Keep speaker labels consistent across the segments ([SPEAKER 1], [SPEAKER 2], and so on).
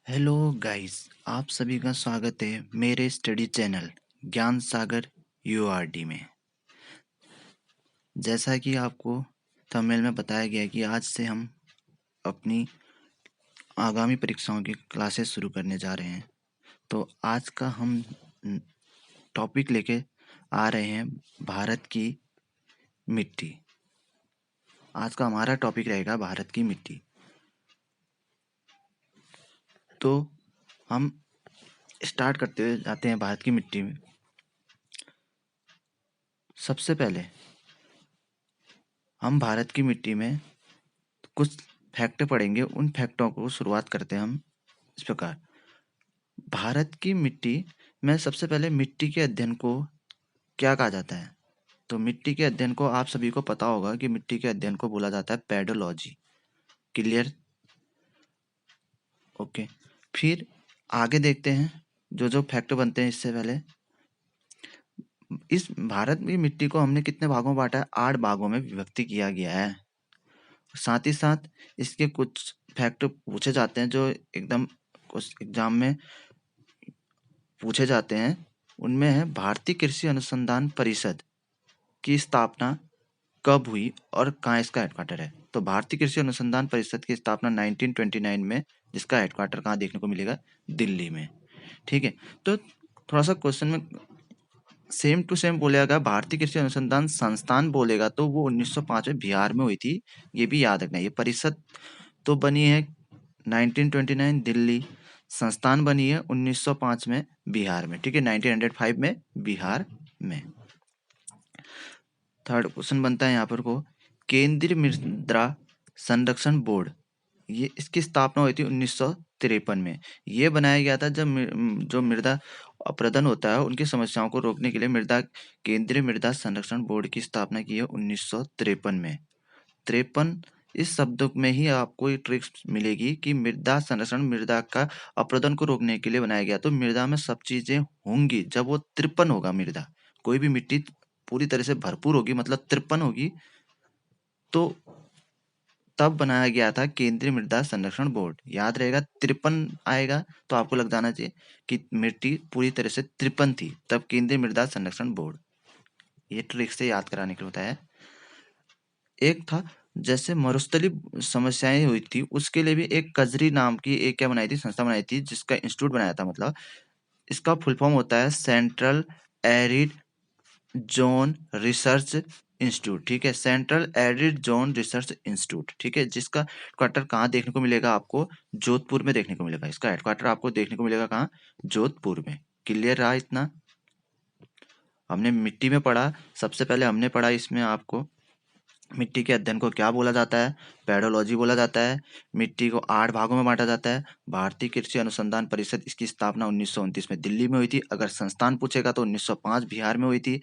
[SPEAKER 1] Hello guys, आप सभी का स्वागत है मेरे स्टडी चैनल ज्ञान सागर यूआरडी में। जैसा कि आपको थंबनेल में बताया गया है कि आज से हम अपनी आगामी परीक्षाओं की क्लासेस शुरू करने जा रहे हैं। तो आज का हम टॉपिक लेके आ रहे हैं भारत की मिट्टी। आज का हमारा टॉपिक रहेगा भारत की मिट्टी। तो हम स्टार्ट करते हुए जाते हैं भारत की मिट्टी में। सबसे पहले हम भारत की मिट्टी में कुछ फैक्ट पढ़ेंगे। उन फैक्टों को शुरुआत करते हैं हम इस प्रकार। भारत की मिट्टी में सबसे पहले मिट्टी के अध्ययन को क्या कहा जाता है? तो मिट्टी के अध्ययन को आप सभी को पता होगा कि मिट्टी के अध्ययन को बोला जाता है पेडोलॉजी। क्लियर? ओके। फिर आगे देखते हैं जो जो फैक्ट बनते हैं। इससे पहले इस भारत की मिट्टी को हमने कितने भागों में बांटा है? 8 भागों में विभक्ति किया गया है। साथ ही साथ इसके कुछ फैक्ट पूछे जाते हैं जो एकदम कुछ एग्जाम में पूछे जाते हैं। उनमें है भारतीय कृषि अनुसंधान परिषद की स्थापना कब हुई और कहाँ इसका हेडक्वार्टर है? तो भारतीय कृषि अनुसंधान परिषद की स्थापना 1929 में, जिसका हेडक्वार्टर कहाँ देखने को मिलेगा? दिल्ली में। ठीक है। तो थोड़ा सा क्वेश्चन में सेम टू सेम बोलेगा। भारतीय कृषि अनुसंधान संस्थान बोलेगा तो वो 1905 में बिहार में हुई थी, ये भी याद रखना। ये परिषद तो बनी है 1929 दिल्ली, संस्थान बनी है 1905 में बिहार में। ठीक है, 1905 में बिहार में। थर्ड क्वेश्चन बनता है यहाँ पर को, केंद्रीय मृदा संरक्षण बोर्ड, ये इसकी स्थापना हुई थी 1953 में। ये बनाया गया था जब जो मृदा अपरदन होता है उनकी समस्याओं को रोकने के लिए केंद्रीय मृदा संरक्षण बोर्ड की स्थापना की है 1953 में। 53 इस शब्द में ही आपको ये ट्रिक्स मिलेगी कि मृदा संरक्षण, मृदा का अपरदन को रोकने के लिए बनाया गया। तो मृदा में सब चीजें होंगी जब वो 53 होगा। मृदा, कोई भी मिट्टी पूरी तरह से भरपूर होगी, मतलब 53 होगी, तो तब बनाया गया था केंद्रीय मृदा संरक्षण बोर्ड। याद रहेगा 53 आएगा तो आपको लग जाना चाहिए कि मिट्टी पूरी तरह से 53 थी, तब केंद्रीय मृदा संरक्षण बोर्ड। ये ट्रिक से याद कराने के लिए होता है। एक था जैसे मरुस्थली समस्याएं हुई थी, उसके लिए भी एक कजरी नाम की एक क्या बनाई थी, संस्था बनाई थी, जिसका इंस्टीट्यूट बनाया था। मतलब इसका फुल फॉर्म होता है central arid zone research institute. ठीक है, central arid zone research institute. ठीक है, जिसका हेडक्वार्टर कहाँ देखने को मिलेगा? आपको जोधपुर में देखने को मिलेगा। इसका हेडक्वार्टर आपको देखने को मिलेगा कहाँ? जोधपुर में। क्लियर रहा इतना? हमने मिट्टी में पढ़ा। सबसे पहले हमने पढ़ा इसमें आपको मिट्टी के अध्ययन को क्या बोला जाता है? पेडोलॉजी बोला जाता है। मिट्टी को 8 भागों में बांटा जाता है। भारतीय कृषि अनुसंधान परिषद, इसकी स्थापना 1929 में दिल्ली में हुई थी। अगर संस्थान पूछेगा तो 1905 बिहार में हुई थी।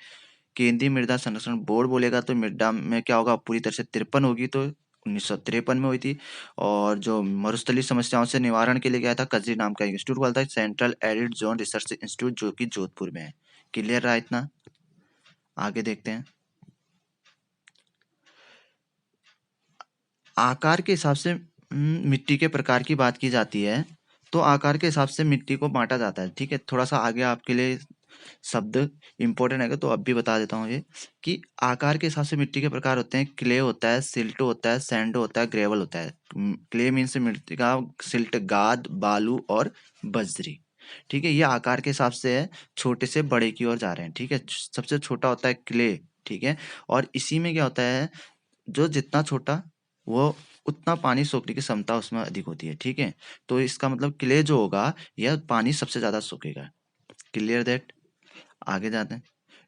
[SPEAKER 1] केंद्रीय मृदा संरक्षण बोर्ड बोलेगा तो मृदा में क्या होगा? पूरी तरह से 53 होगी, तो 1953 में हुई थी। और जो मरुस्थलीय समस्याओं से निवारण के लिए गया था, कजरी नाम का इंस्टीट्यूट बोलता है central arid zone research institute, जो कि जोधपुर में है। क्लियर रहा इतना? आगे देखते हैं। आकार के हिसाब से मिट्टी के प्रकार की बात की जाती है, तो आकार के हिसाब से मिट्टी को बांटा जाता है। ठीक है, थोड़ा सा आगे आपके लिए शब्द इंपॉर्टेंट है तो अब भी बता देता हूँ ये, कि आकार के हिसाब से मिट्टी के प्रकार होते हैं। क्ले होता है, सिल्ट होता है, सैंड होता है, ग्रेवल होता है। क्ले मीन्स मिट्टी का, सिल्ट गाद, बालू और बजरी। ठीक है, ये आकार के हिसाब से है, छोटे से बड़े की ओर जा रहे हैं। ठीक है, सबसे छोटा होता है क्ले। ठीक है, और इसी में क्या होता है, जो जितना छोटा वो उतना पानी सोखने की क्षमता उसमें अधिक होती है। ठीक है, तो इसका मतलब क्ले जो होगा यह पानी सबसे ज्यादा सोखेगा। Clear that? आगे जाते हैं।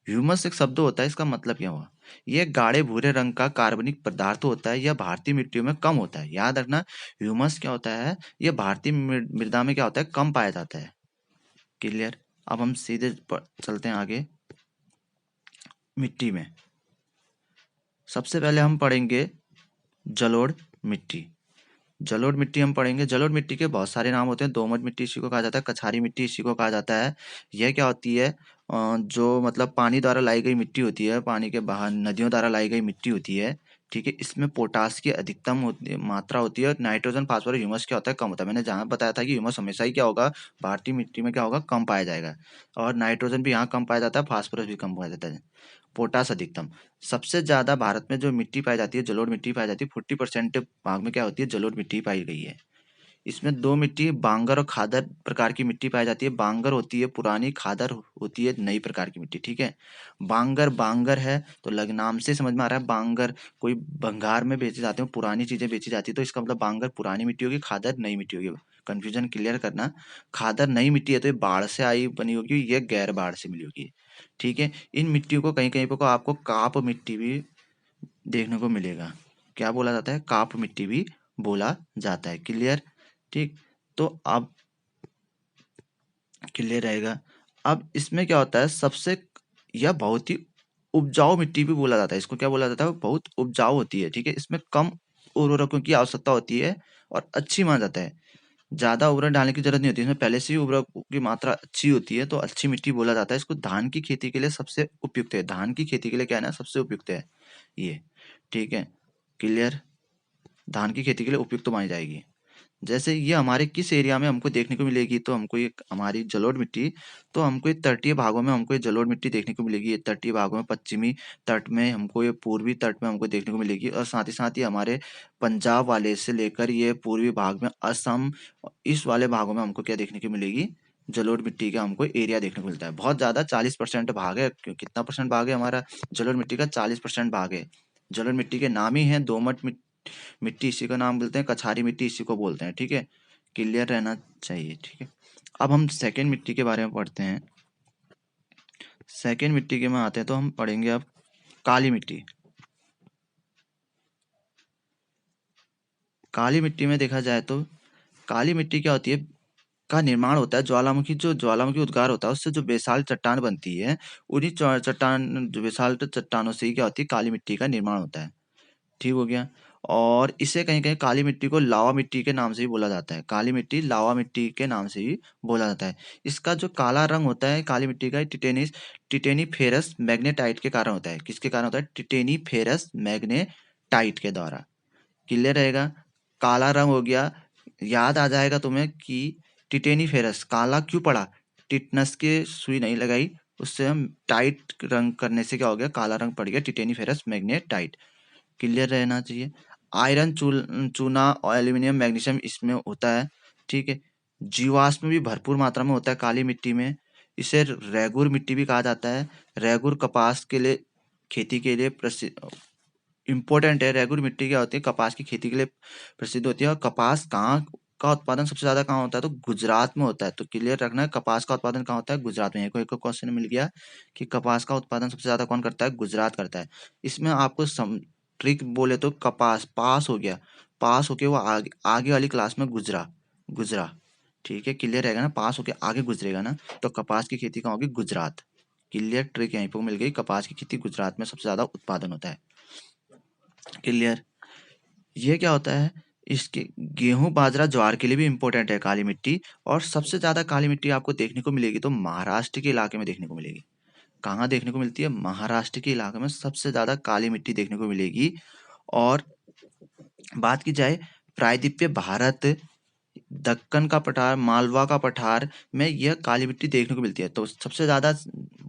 [SPEAKER 1] ह्यूमस एक शब्द होता है, इसका मतलब क्या हुआ? यह गाढ़े भूरे रंग का कार्बनिक पदार्थ होता है। यह भारतीय मिट्टियों में कम होता है। याद रखना, ह्यूमस क्या होता है? यह भारतीय मृदा में क्या होता है? कम पाया जाता है। क्लियर? अब हम सीधे चलते हैं आगे। मिट्टी में सबसे पहले हम पढ़ेंगे जलोढ़ मिट्टी। जलोढ़ मिट्टी हम पढ़ेंगे। जलोढ़ मिट्टी के बहुत सारे नाम होते हैं। दोमट मिट्टी इसी को कहा जाता है, कछारी मिट्टी इसी को कहा जाता है। यह क्या होती है? जो मतलब पानी द्वारा लाई गई मिट्टी होती है, पानी के बाहर नदियों द्वारा लाई गई मिट्टी होती है। ठीक है, इसमें पोटास की अधिकतम मात्रा होती है, और नाइट्रोजन फास्फोरस ह्यूमस क्या होता है, कम होता है। मैंने जहाँ बताया था कि ह्यूमस हमेशा ही क्या होगा, भारतीय मिट्टी में क्या होगा, कम पाया जाएगा, और नाइट्रोजन भी यहाँ कम पाया जाता है, फास्फोरस भी कम पाया जाता है। पोटास अधिकतम, सबसे ज्यादा भारत में जो मिट्टी पाई जाती है, जलोढ़ मिट्टी पाई जाती है, 40% भाग में क्या होती है, जलोढ़ मिट्टी पाई गई है। इसमें दो मिट्टी, बांगर और खादर प्रकार की मिट्टी पाई जाती है। बांगर होती है पुरानी, खादर होती है नई प्रकार की मिट्टी। ठीक है, बांगर बांगर है तो लग नाम से समझ में आ रहा है, बांगर कोई भंगार में बेचे जाते हैं, पुरानी चीजें बेची जाती है, तो इसका मतलब बांगर पुरानी मिट्टी होगी, खादर नई मिट्टी होगी। कंफ्यूजन क्लियर करना, खादर नई मिट्टी है तो ये बाढ़ से आई बनी होगी, ये गैर बाढ़ से मिली होगी। ठीक है, इन मिट्टियों को कहीं कहीं पर को आपको काप मिट्टी भी देखने को मिलेगा। क्या बोला जाता है, काप मिट्टी भी बोला जाता है। क्लियर, ठीक। तो अब क्लियर रहेगा। अब इसमें क्या होता है, सबसे यह बहुत ही उपजाऊ मिट्टी भी बोला जाता है, इसको क्या बोला जाता है, बहुत उपजाऊ होती है। ठीक है, इसमें कम उर्वरकों की आवश्यकता होती है और अच्छी माना जाता है, ज्यादा उर्वरक डालने की जरूरत नहीं होती, इसमें पहले से ही उर्वरक की मात्रा अच्छी होती है, तो अच्छी मिट्टी बोला जाता है। इसको धान की खेती के लिए सबसे उपयुक्त है, धान की खेती के लिए क्या है ना, सबसे उपयुक्त है ये। ठीक है, क्लियर, धान की खेती के लिए उपयुक्त मानी जाएगी। जैसे ये हमारे किस एरिया में हमको देखने को मिलेगी, तो हमको ये हमारी जलोढ़ मिट्टी, तो हमको ये तटीय भागों में हमको ये जलोढ़ मिट्टी देखने को मिलेगी। ये तटीय भागों में, पश्चिमी तट में हमको, ये पूर्वी तट में हमको देखने को मिलेगी, और साथ ही हमारे पंजाब वाले से लेकर ये पूर्वी भाग में असम, इस वाले भागों में हमको क्या देखने को मिलेगी, जलोढ़ मिट्टी का हमको एरिया देखने को मिलता है। बहुत ज्यादा 40% भाग है, कितना परसेंट भाग है हमारा, जलोढ़ मिट्टी का 40% भाग है। जलोढ़ मिट्टी के नाम ही है दोमट मिट्टी, इसी का नाम बोलते हैं, कछारी मिट्टी इसी को बोलते हैं। ठीक है, क्लियर रहना चाहिए। ठीक है, अब हम सेकेंड मिट्टी के बारे में पढ़ते हैं। सेकेंड मिट्टी के में आते हैं तो हम पढ़ेंगे अब काली मिट्टी। काली मिट्टी में देखा जाए तो काली मिट्टी क्या होती है, का निर्माण होता है ज्वालामुखी, जो ज्वालामुखी उद्गार होता है उससे जो बेसाल्ट चट्टान बनती है, उन्हीं चट्टान, जो बेसाल्ट चट्टानों से ही क्या होती है, काली मिट्टी का निर्माण होता है। ठीक हो गया। और इसे कहीं कहीं काली मिट्टी को लावा मिट्टी के नाम से भी बोला जाता है, काली मिट्टी लावा मिट्टी के नाम से भी बोला जाता है। इसका जो काला रंग होता है काली मिट्टी का, टिटेनीफेरस मैग्नेटाइट के कारण होता है। किसके कारण होता है, टिटेनीफेरस मैग्नेटाइट के द्वारा। क्लियर रहेगा, काला रंग हो गया, याद आ जाएगा तुम्हें कि टिटेनीफेरस काला क्यों पड़ा, टिटनस के सुई नहीं लगाई, उससे हम टाइट रंग करने से क्या हो गया, काला रंग पड़ गया, टिटेनीफेरस मैग्नेटाइट। क्लियर रहना चाहिए। आयरन, चूना और एल्यूमिनियम, मैग्नीशियम इसमें होता है। ठीक है, जीवाश्म भी भरपूर मात्रा में होता है काली मिट्टी में। इसे रेगुर मिट्टी भी कहा जाता है। रेगुर कपास के लिए, खेती के लिए प्रसिद्ध, इंपॉर्टेंट है। रेगुर मिट्टी क्या होती है, कपास की खेती के लिए प्रसिद्ध होती है। और कपास कहाँ का उत्पादन सबसे ज्यादा कहाँ होता है, तो गुजरात में होता है। तो क्लियर रखना है, कपास का उत्पादन कहाँ होता है, गुजरात में। एक क्वेश्चन मिल गया कि कपास का उत्पादन सबसे ज्यादा कौन करता है, गुजरात करता है। इसमें आपको ट्रिक बोले तो कपास पास हो गया, पास होके वो आगे आगे वाली क्लास में गुजरा, गुजरा। ठीक है, क्लियर रहेगा ना, पास होके आगे गुजरेगा ना, तो कपास की खेती कहाँ होगी, गुजरात। क्लियर, ट्रिक यहीं पर मिल गई, कपास की खेती गुजरात में सबसे ज्यादा उत्पादन होता है। क्लियर, ये क्या होता है, इसके गेहूं बाजरा ज्वार के लिए भी इंपॉर्टेंट है काली मिट्टी। और सबसे ज्यादा काली मिट्टी आपको देखने को मिलेगी तो महाराष्ट्र के इलाके में देखने को मिलेगी। कहाँ देखने को मिलती है, महाराष्ट्र के इलाके में सबसे ज्यादा काली मिट्टी देखने को मिलेगी। और बात की जाए प्रायद्वीपीय भारत, दक्कन का पठार, मालवा का पठार में यह काली मिट्टी देखने को मिलती है। तो सबसे ज्यादा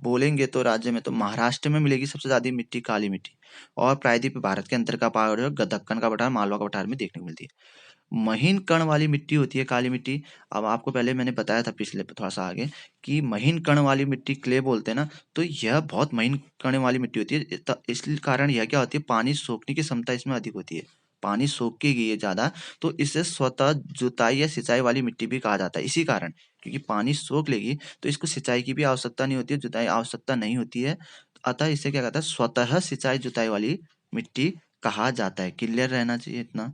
[SPEAKER 1] बोलेंगे तो राज्य में तो महाराष्ट्र में मिलेगी सबसे ज्यादा मिट्टी, काली मिट्टी। और प्रायद्वीप भारत के अंतर का पहाड़, दक्कन का पठार, मालवा का पठार में देखने को मिलती है। महीन कण वाली मिट्टी होती है काली मिट्टी। अब आपको पहले मैंने बताया था पिछले थोड़ा सा आगे कि महीन कण वाली मिट्टी क्ले बोलते हैं ना, तो यह बहुत महीन कण वाली मिट्टी होती है। इस कारण यह क्या होती है, पानी सोखने की क्षमता इसमें अधिक होती है, पानी सोखेगी ये ज्यादा, तो इसे स्वतः जुताई या सिंचाई वाली मिट्टी भी कहा जाता है। इसी कारण, क्योंकि पानी सोख लेगी तो इसको सिंचाई की भी आवश्यकता नहीं होती है, जुताई आवश्यकता नहीं होती है, अतः इसे क्या कहता है, स्वतः सिंचाई जुताई वाली मिट्टी कहा जाता है। क्लियर रहना चाहिए इतना।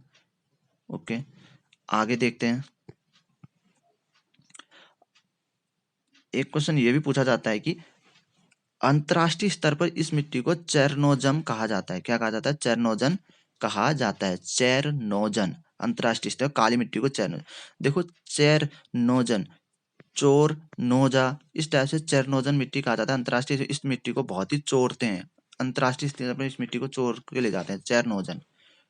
[SPEAKER 1] ओके, आगे देखते हैं। एक क्वेश्चन ये भी पूछा जाता है कि अंतरराष्ट्रीय स्तर पर इस मिट्टी को चेरनोजम कहा जाता है। क्या कहा जाता है, चेरनोजन कहा जाता है, चेरनोजन। अंतरराष्ट्रीय स्तर काली मिट्टी को चेरनोजन, देखो चेरनोजन, चोर नोजा, इस टाइप से चेरनोजन मिट्टी कहा जाता है अंतरराष्ट्रीय। इस मिट्टी को बहुत ही चोरते हैं अंतर्राष्ट्रीय स्तर पर इस मिट्टी को चोर के ले जाते हैं, चैरनोजन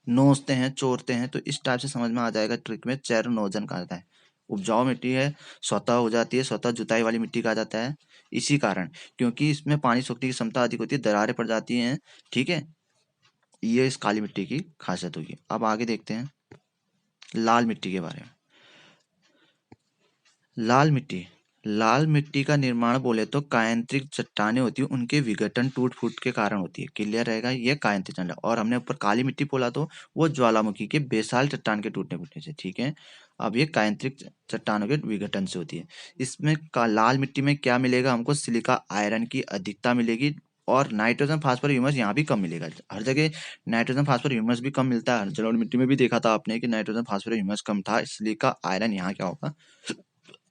[SPEAKER 1] नोचते हैं, चोरते हैं, तो इस टाइप से समझ में आ जाएगा ट्रिक में चैरनोजन कहा जाता है। उपजाऊ मिट्टी है, स्वतः हो जाती है, स्वतः जुताई वाली मिट्टी कहा जाता है, इसी कारण क्योंकि इसमें पानी सोखने की क्षमता अधिक होती है, दरारें पड़ जाती हैं, ठीक है। ये इस काली मिट्टी की खासियत होगी। अब आगे देखते हैं लाल मिट्टी के बारे में। लाल मिट्टी का निर्माण बोले तो कायांतरिक चट्टानें होती है, उनके विघटन टूट फूट के कारण होती है। क्लियर रहेगा, ये कायांतरिक चट्टान। और हमने ऊपर काली मिट्टी बोला तो वो ज्वालामुखी के बेसाल चट्टान के टूटने फूटने से, ठीक है। अब ये कायांतरिक चट्टानों के विघटन से होती है। इसमें लाल मिट्टी में क्या मिलेगा हमको, सिलिका आयरन की अधिकता मिलेगी, और नाइट्रोजन फास्फोरस ह्यूमस यहाँ भी कम मिलेगा। हर जगह नाइट्रोजन फास्फोरस ह्यूमस भी कम मिलता है, जलोढ़ मिट्टी में भी देखा था आपने कि नाइट्रोजन फास्फोरस ह्यूमस कम था, सिलिका आयरन यहाँ क्या होगा,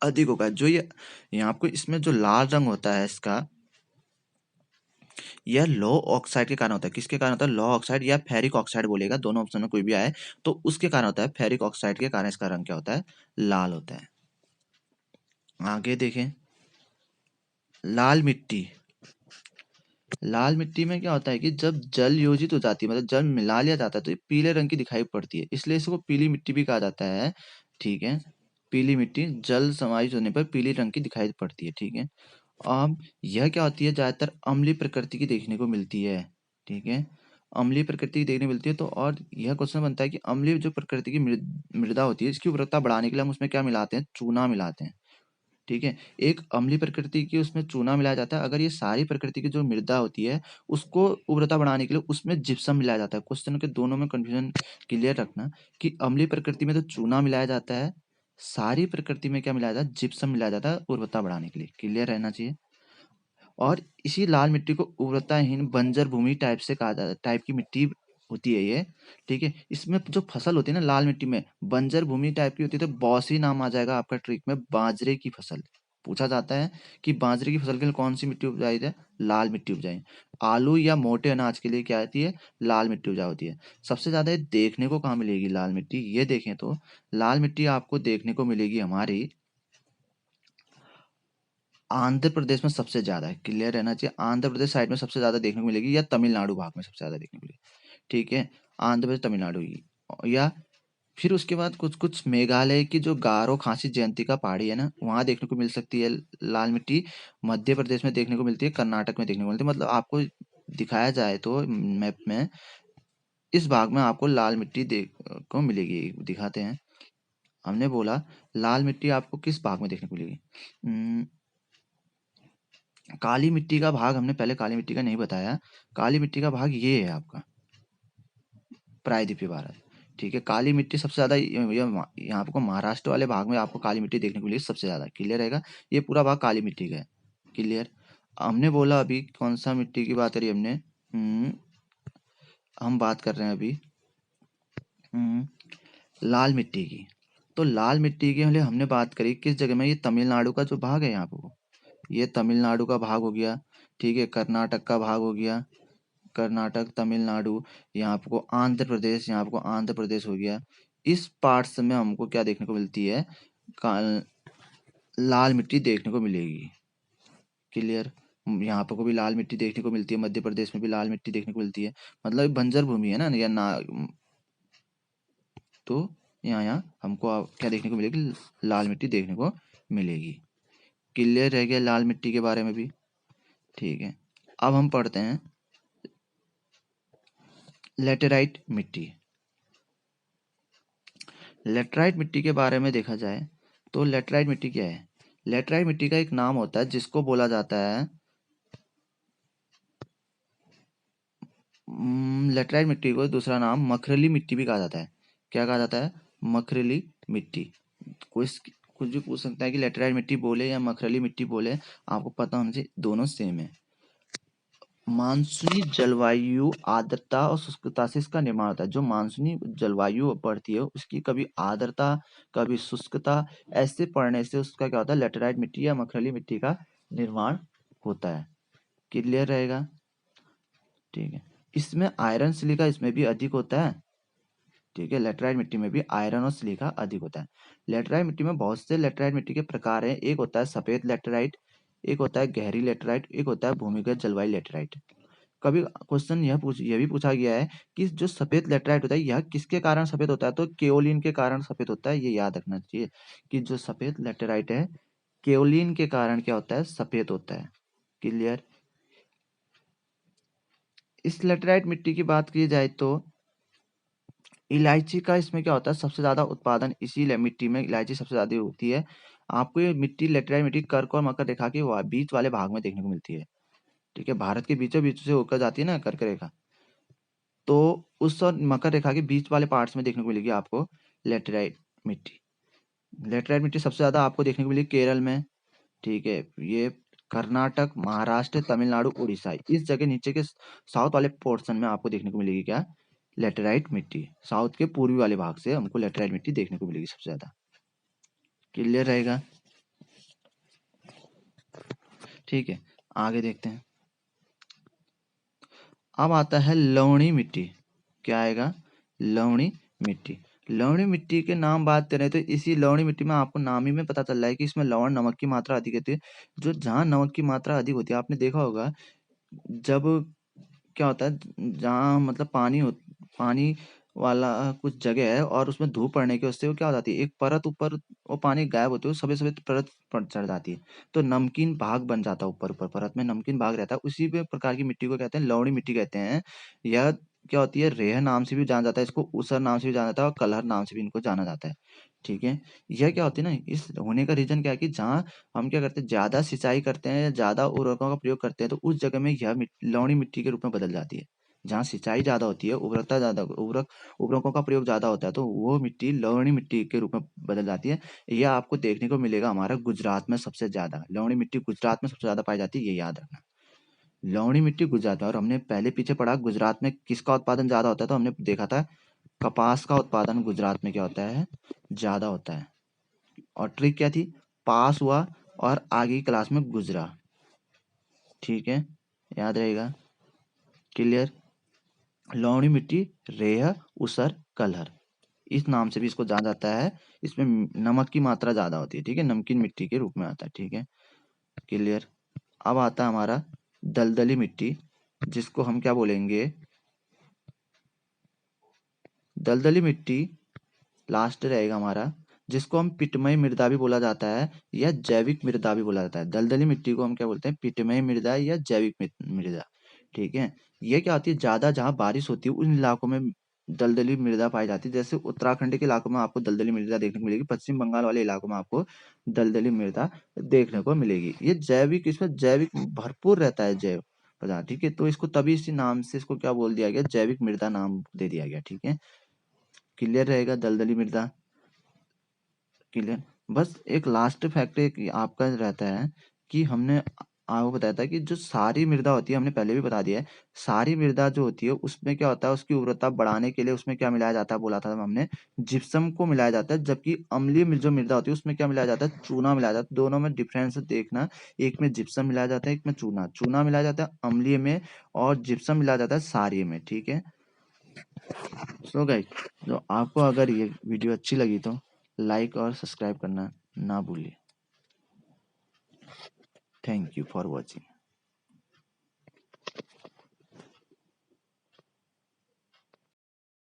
[SPEAKER 1] अधिक होगा। जो ये यहाँ आपको इसमें जो लाल रंग होता है इसका, यह लो ऑक्साइड के कारण होता है। किसके कारण होता है, लो ऑक्साइड या फेरिक ऑक्साइड बोलेगा, दोनों ऑप्शन में कोई भी आए तो उसके कारण होता है। फेरिक ऑक्साइड के कारण इसका रंग क्या होता है, लाल होता है। आगे देखें लाल मिट्टी। लाल मिट्टी में क्या होता है कि जब जल योजित हो जाती है, मतलब जल मिला लिया जाता है, तो ये पीले रंग की दिखाई पड़ती है, इसलिए इसको पीली मिट्टी भी कहा जाता है, ठीक है। पीली मिट्टी जल समाहित होने पर पीली रंग की दिखाई पड़ती है, ठीक है। अब यह क्या होती है, ज्यादातर अम्लीय प्रकृति की देखने को मिलती है, ठीक है। अम्लीय प्रकृति की देखने को मिलती है, तो और यह क्वेश्चन बनता है कि अम्लीय जो प्रकृति की मृदा होती है, इसकी उर्वरकता बढ़ाने के लिए हम उसमें क्या मिलाते हैं, चूना मिलाते हैं, ठीक है। एक अम्लीय प्रकृति की उसमें चूना मिलाया जाता है। अगर ये सारी प्रकृति की जो मृदा होती है उसको उर्वरता बढ़ाने के लिए उसमें जिप्सम मिलाया जाता है। क्वेश्चन के दोनों में कंफ्यूजन क्लियर रखना कि अम्लीय प्रकृति में तो चूना मिलाया जाता है, सारी प्रकृति में क्या मिलाया जाता है, जिप्सम मिलाया जाता है उर्वरता बढ़ाने के लिए। क्लियर रहना चाहिए। और इसी लाल मिट्टी को उर्वरताहीन बंजर भूमि टाइप से कहा जाता है, टाइप की मिट्टी होती है ये, ठीक है। इसमें जो फसल होती है ना लाल मिट्टी में, बंजर भूमि टाइप की होती है, तो बॉसी नाम आ जाएगा आपका ट्रिक में, बाजरे की फसल। पूछा जाता है कि बाजरे की फसल के लिए कौन सी मिट्टी उपजाई जाए, लाल मिट्टी उपजाई। आलू या मोटे अनाज के लिए क्या आती है, लाल मिट्टी उपजाऊ होती है। सबसे ज्यादा ये देखने को कहाँ मिलेगी लाल मिट्टी, ये देखें तो लाल मिट्टी आपको देखने को मिलेगी हमारी आंध्र प्रदेश में सबसे ज्यादा है। क्लियर रहना चाहिए, आंध्र प्रदेश साइड में सबसे ज्यादा देखने को मिलेगी, या तमिलनाडु भाग में सबसे ज्यादा देखने को मिलेगी, ठीक है। आंध्र प्रदेश, तमिलनाडु की, या फिर उसके बाद कुछ कुछ मेघालय की जो गारो खासी जयंती का पहाड़ी है ना, वहां देखने को मिल सकती है लाल मिट्टी। मध्य प्रदेश में देखने को मिलती है, कर्नाटक में देखने को मिलती है। मतलब आपको दिखाया जाए तो मैप में इस भाग में आपको लाल मिट्टी देख को मिलेगी। दिखाते हैं, हमने बोला लाल मिट्टी आपको किस भाग में देखने को मिलेगी। काली मिट्टी का भाग हमने पहले काली मिट्टी का नहीं बताया। काली मिट्टी का भाग ये है आपका प्रायद्वीपीय भारत, ठीक है। काली मिट्टी सबसे ज्यादा यहाँ आपको महाराष्ट्र वाले भाग में आपको काली मिट्टी देखने को मिलेगी सबसे ज्यादा। क्लियर रहेगा, ये पूरा भाग काली मिट्टी का है। क्लियर। हमने बोला अभी कौन सा मिट्टी की बात करी हमने, हम बात कर रहे हैं अभी लाल मिट्टी की। तो लाल मिट्टी की हमने बात करी किस जगह में, ये तमिलनाडु का जो भाग है यहाँ पे, ये तमिलनाडु का भाग हो गया, ठीक है। कर्नाटक का भाग हो गया, कर्नाटक, तमिलनाडु, यहाँ आपको आंध्र प्रदेश, यहाँ आपको आंध्र प्रदेश हो गया। इस पार्ट्स में हमको क्या देखने को मिलती है, लाल मिट्टी देखने को मिलेगी। क्लियर। यहाँ पर को भी लाल मिट्टी देखने को मिलती है, मध्य प्रदेश में भी लाल मिट्टी देखने को मिलती है। मतलब बंजर भूमि है ना, या ना, तो यहाँ यहाँ हमको क्या देखने को मिलेगी, लाल मिट्टी देखने को मिलेगी। क्लियर रह गया लाल मिट्टी के बारे में भी, ठीक है। अब हम पढ़ते हैं लेटेराइट मिट्टी। लेटराइट मिट्टी के बारे में देखा जाए तो लेटराइट मिट्टी क्या है, लेटराइट मिट्टी का एक नाम होता है जिसको बोला जाता है, लेटराइट मिट्टी को दूसरा नाम मखरली मिट्टी भी कहा जाता है। क्या कहा जाता है, मखरली मिट्टी। कुछ कुछ भी पूछ सकता है कि लेटराइट मिट्टी बोले या मखरली मिट्टी बोले, आपको पता होना चाहिए दोनों सेम है। मानसूनी जलवायु आर्द्रता और शुष्कता से इसका निर्माण होता है। जो मानसूनी जलवायु पड़ती है उसकी कभी आर्द्रता कभी शुष्कता, ऐसे पड़ने से उसका क्या होता है, लेटेराइट मिट्टी या मखरली मिट्टी का निर्माण होता है। क्लियर रहेगा, ठीक है। इसमें आयरन सिलिका इसमें भी अधिक होता है, ठीक है। लेटेराइट मिट्टी में भी आयरन और सिलिका अधिक होता है। लेटेराइट मिट्टी में बहुत से लेटेराइट मिट्टी के प्रकार हैं। एक होता है सफेद लेटेराइट, एक होता है गहरी लेटेराइट, एक होता है भूमिगत जलवायु लेटेराइट। कभी क्वेश्चन यह भी पूछा गया है कि जो सफेद लेटराइट होता है यह किसके कारण सफेद होता है, तो केओलिन के कारण सफेद होता है। ये याद रखना चाहिए कि जो सफेद लेटराइट है केओलिन के कारण क्या होता है, सफेद होता है। क्लियर। इस लेटराइट मिट्टी की बात की जाए तो इलायची का इसमें क्या होता है, सबसे ज्यादा उत्पादन इसी मिट्टी में इलायची सबसे ज्यादा होती है। आपको ये मिट्टी लेटराइट मिट्टी कर्क और मकर रेखा के बीच वाले भाग में देखने को मिलती है। ठीक है, भारत के बीचों बीच से होकर जाती है ना कर्क रेखा, तो उस और मकर रेखा के बीच वाले पार्ट्स में देखने को मिलेगी आपको लेटराइट मिट्टी। लेटराइट मिट्टी सबसे ज्यादा आपको देखने को मिलेगी केरल में। ठीक है, ये कर्नाटक, महाराष्ट्र, तमिलनाडु, उड़ीसा, इस जगह नीचे के साउथ वाले पोर्शन में आपको देखने को मिलेगी क्या, लेटराइट मिट्टी। साउथ के पूर्वी वाले भाग से हमको लेटराइट मिट्टी देखने को मिलेगी सबसे ज्यादा। क्लियर रहेगा। ठीक है, आगे देखते हैं। अब आता है लवणी मिट्टी। क्या आएगा, लवणी मिट्टी। लवणी मिट्टी के नाम बात करें तो इसी लवणी मिट्टी में आपको नाम ही में पता चल रहा है कि इसमें लवण नमक की मात्रा अधिक होती है। जो जहाँ नमक की मात्रा अधिक होती है आपने देखा होगा, जब क्या होता है जहाँ मतलब पानी वाला कुछ जगह है और उसमें धूप पड़ने की वजह से वो क्या हो जाती है, एक परत ऊपर वो पानी गायब होते हुए सफेद सफेद परत पर चढ़ जाती है, तो नमकीन भाग बन जाता है, ऊपर ऊपर परत में नमकीन भाग रहता है। उसी पे प्रकार की मिट्टी को कहते हैं लवणी मिट्टी कहते हैं। यह क्या होती है, रेह नाम से भी जाना जाता है इसको, ऊसर नाम से भी जाना जाता है और कलहर नाम से भी इनको जाना जाता है। ठीक है, यह क्या होती है ना, इस होने का रीजन क्या है कि जहाँ हम क्या करते हैं, ज्यादा सिंचाई करते हैं या ज्यादा उर्वरकों का प्रयोग करते हैं, तो उस जगह में यह लवणी मिट्टी के रूप में बदल जाती है। जहाँ सिंचाई ज्यादा होती है, उर्वरकों का प्रयोग ज्यादा होता है, तो वो मिट्टी लवणी मिट्टी के रूप में बदल जाती है। यह आपको देखने को मिलेगा हमारा गुजरात में सबसे ज्यादा, लवणी मिट्टी गुजरात में सबसे ज्यादा पाई जाती है, ये याद रखना। लवणी मिट्टी गुजरात में, और हमने पहले पीछे पढ़ा गुजरात में किसका उत्पादन ज्यादा होता है, तो हमने देखा था कपास का उत्पादन गुजरात में क्या होता है, ज्यादा होता है। और ट्रिक क्या थी, पास हुआ और आगे की क्लास में गुजरा। ठीक है, याद रहेगा। क्लियर। लवणी मिट्टी, रेह, ऊसर, कलहर, इस नाम से भी इसको जाना जाता है। इसमें नमक की मात्रा ज्यादा होती है। ठीक है, नमकीन मिट्टी के रूप में आता है। ठीक है, क्लियर। अब आता है हमारा दलदली मिट्टी, जिसको हम क्या बोलेंगे, दलदली मिट्टी लास्ट रहेगा हमारा, जिसको हम पिटमय मृदा भी बोला जाता है या जैविक मृदा भी बोला जाता है। दलदली मिट्टी को हम क्या बोलते हैं, पिटमय मृदा या जैविक मृदा। ठीक है, ये क्या होती है, ज्यादा जहाँ बारिश होती है उन इलाकों में दलदली मृदा पाई जाती है। जैसे उत्तराखंड के इलाकों में आपको दलदली मृदा देखने को मिलेगी, पश्चिम बंगाल वाले इलाकों में आपको दलदली मृदा देखने को मिलेगी। ये जैविक, इसमें जैविक भरपूर रहता है, जैव पदार्थ। ठीक है, तो इसको तभी इसी नाम से इसको क्या बोल दिया गया, जैविक मृदा नाम दे दिया गया। ठीक है, क्लियर रहेगा दलदली मृदा। क्लियर। बस एक लास्ट फैक्ट एक आपका रहता है कि हमने आपको बताया था कि जो सारी मृदा होती है, हमने पहले भी बता दिया है, सारी मृदा जो होती है उसमें क्या होता है, उसकी उर्वरता बढ़ाने के लिए उसमें क्या मिलाया जाता है, बोला था हमने जिप्सम को मिलाया जाता है। जबकि अम्लीय जो मृदा होती है उसमें क्या मिलाया जाता है, चूना मिलाया जाता है। दोनों में डिफरेंस देखना, एक में जिप्सम मिलाया जाता है, एक में चूना। चूना मिलाया जाता है अम्लीय में और जिप्सम मिलाया जाता है क्षारीय में। ठीक है, सो गाइस, तो आपको अगर ये वीडियो अच्छी लगी तो लाइक और सब्सक्राइब करना ना भूलिए। Thank you for watching.